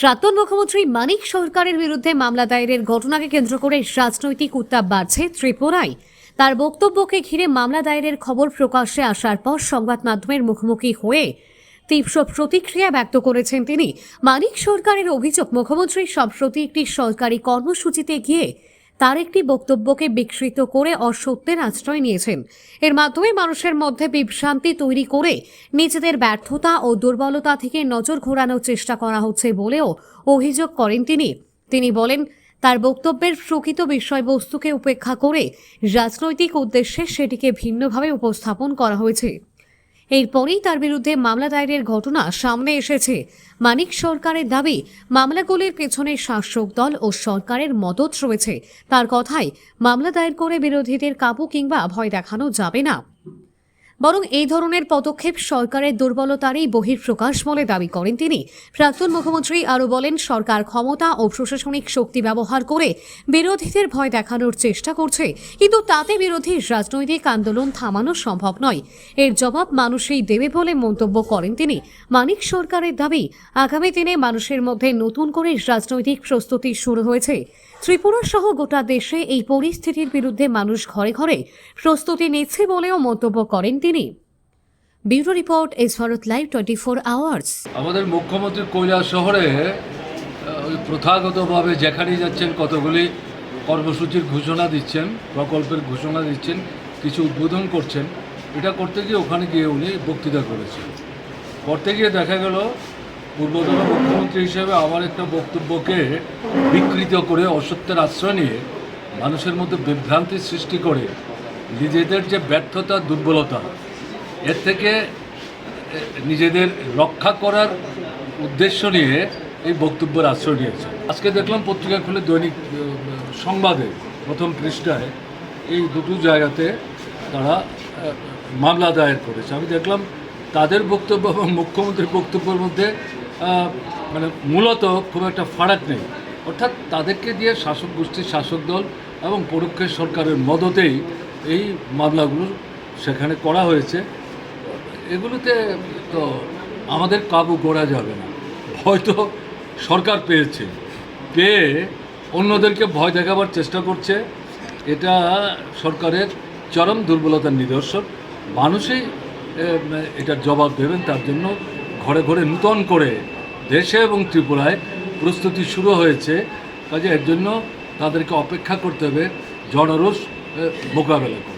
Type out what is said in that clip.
প্রাক্তন মুখ্যমন্ত্রী মানিক সরকারের বিরুদ্ধে মামলা দায়েরের ঘটনাকে কেন্দ্র করে রাজনৈতিক উত্তাপ বাড়ছে ত্রিপুরায়। তার বক্তব্যকে ঘিরে মামলা দায়েরের খবর প্রকাশ্যে আসার পর সংবাদ মাধ্যমের মুখোমুখি হয়ে তীব্র প্রতিক্রিয়া ব্যক্ত করেছেন তিনি। মানিক সরকারের অভিযোগ, মুখ্যমন্ত্রী সম্প্রতি একটি সরকারি কর্মসূচিতে গিয়ে তার একটি বক্তব্যকে বিকৃত করে অসত্যের আশ্রয় নিয়েছেন। এর মাধ্যমে মানুষের মধ্যে বিভ্রান্তি তৈরি করে নিজেদের ব্যর্থতা ও দুর্বলতা থেকে নজর ঘোরানোর চেষ্টা করা হচ্ছে বলেও অভিযোগ করেন তিনি। তিনি বলেন, তার বক্তব্যের প্রকৃত বিষয়বস্তুকে উপেক্ষা করে রাজনৈতিক উদ্দেশ্যে সেটিকে ভিন্নভাবে উপস্থাপন করা হয়েছে। এরপরেই তার বিরুদ্ধে মামলা দায়েরের ঘটনা সামনে এসেছে। মানিক সরকারের দাবি, মামলাগুলির পেছনে শাসক দল ও সরকারের মদত রয়েছে। তার কথায়, মামলা দায়ের করে বিরোধীদের কাবু কিংবা ভয় দেখানো যাবে না, বরং এই ধরনের পদক্ষেপ সরকারের দুর্বলতারই বহিঃপ্রকাশ বলে দাবি করেন তিনি। প্রাক্তন মুখ্যমন্ত্রী আরও বলেন, সরকার ক্ষমতা ও প্রশাসনিক শক্তি ব্যবহার করে বিরোধীদের ভয় দেখানোর চেষ্টা করছে, কিন্তু তাতে বিরোধী রাজনৈতিক আন্দোলন থামানো সম্ভব নয়। এর জবাব মানুষই দেবে বলে মন্তব্য করেন তিনি। মানিক সরকারের দাবি, আগামী দিনে মানুষের মধ্যে নতুন করে রাজনৈতিক প্রস্তুতি শুরু হয়েছে। ত্রিপুরা সহ গোটা দেশে এই পরিস্থিতির বিরুদ্ধে মানুষ ঘরে ঘরে প্রস্তুতি নিচ্ছে বলেও মন্তব্য করেন তিনি। Bureau report, S Bharat live 24 hours. আমাদের মুখ্যমন্ত্রী কৈলাস শহরে প্রথাগতভাবে যেখানেই যাচ্ছেন কতগুলি কর্মসূচির ঘোষণা দিচ্ছেন, প্রকল্পের ঘোষণা দিচ্ছেন, কিছু উদ্বোধন করছেন। এটা করতে গিয়ে ওখানে গিয়ে উনি বক্তৃতা করেছেন। করতে গিয়ে দেখা গেল পূর্বতন মুখ্যমন্ত্রী হিসেবে আমার একটা বক্তব্যকে বিকৃত করে অসত্যের আশ্রয় নিয়ে মানুষের মধ্যে বিভ্রান্তির সৃষ্টি করে নিজেদের যে ব্যর্থতা, দুর্বলতা, এর থেকে নিজেদের রক্ষা করার উদ্দেশ্য নিয়ে এই বক্তব্যের আশ্রয় নিয়েছে। আজকে দেখলাম পত্রিকা খুলে দৈনিক সংবাদে প্রথম পৃষ্ঠায় এই দুটো জায়গাতে তারা মামলা দায়ের করেছে। আমি দেখলাম তাদের বক্তব্য এবং মুখ্যমন্ত্রীর বক্তব্যের মধ্যে মানে মূলত খুব একটা ফারাক নেই। অর্থাৎ তাদেরকে দিয়ে শাসক গোষ্ঠীর, শাসক দল এবং পরোক্ষের সরকারের মদতেই এই মামলাগুলো সেখানে করা হয়েছে। এগুলোতে তো আমাদের কাবু করা যাবে না। হয়তো সরকার পেয়ে অন্যদেরকে ভয় দেখাবার চেষ্টা করছে। এটা সরকারের চরম দুর্বলতার নিদর্শন। মানুষই এটার জবাব দেবেন। তার জন্য ঘরে ঘরে নূতন করে দেশে এবং ত্রিপুরায় প্রস্তুতি শুরু হয়েছে। কাজে এর জন্য তাদেরকে অপেক্ষা করতে হবে জনরোষ মোকাবেলা করতে।